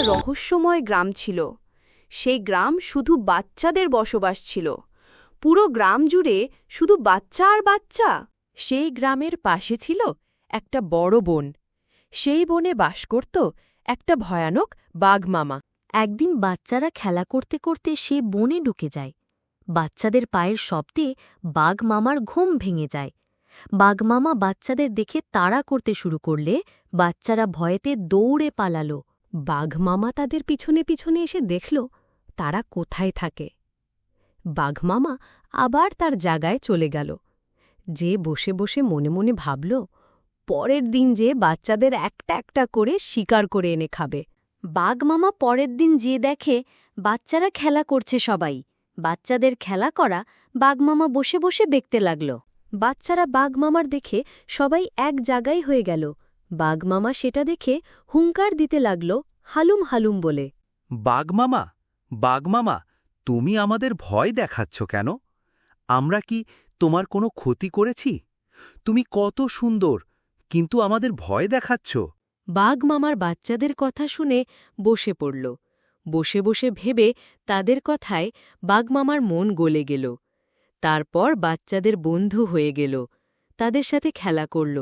রহস্যময় গ্রাম ছিল। সেই গ্রাম শুধু বাচ্চাদের বসবাস ছিল। পুরো গ্রাম জুড়ে শুধু বাচ্চা আর বাচ্চা। সেই গ্রামের পাশে ছিল একটা বড় বন। সেই বনে বাস করত একটা ভয়ানক বাঘমামা। একদিন বাচ্চারা খেলা করতে করতে সে বনে ঢুকে যায়। বাচ্চাদের পায়ের শব্দে বাঘ মামার ঘুম ভেঙে যায়। বাঘমামা বাচ্চাদের দেখে তাড়া করতে শুরু করলে বাচ্চারা ভয়েতে দৌড়ে পালালো। বাঘমামা তাদের পিছনে পিছনে এসে দেখল তারা কোথায় থাকে। বাঘমামা আবার তার জায়গায় চলে গেল। যে বসে বসে মনে মনে ভাবল পরের দিন যে বাচ্চাদের একটা একটা করে শিকার করে এনে খাবে। বাঘমামা পরের দিন যেয়ে দেখে বাচ্চারা খেলা করছে সবাই। বাচ্চাদের খেলা করা বাঘমামা বসে বসে দেখতে লাগল। বাচ্চারা বাঘমামার দেখে সবাই এক জায়গায় হয়ে গেল। বাঘমামা সেটা দেখে হুঙ্কার দিতে লাগল হালুম হালুম বলে। বাঘমামা, বাঘমামা, তুমি আমাদের ভয় দেখাচ্ছ কেন? আমরা কি তোমার কোনো ক্ষতি করেছি? তুমি কত সুন্দর, কিন্তু আমাদের ভয় দেখাচ্ছ। বাঘমামার বাচ্চাদের কথা শুনে বসে পড়ল। বসে বসে ভেবে তাদের কথায় বাঘমামার মন গলে গেল। তারপর বাচ্চাদের বন্ধু হয়ে গেল। তাদের সাথে খেলা করল।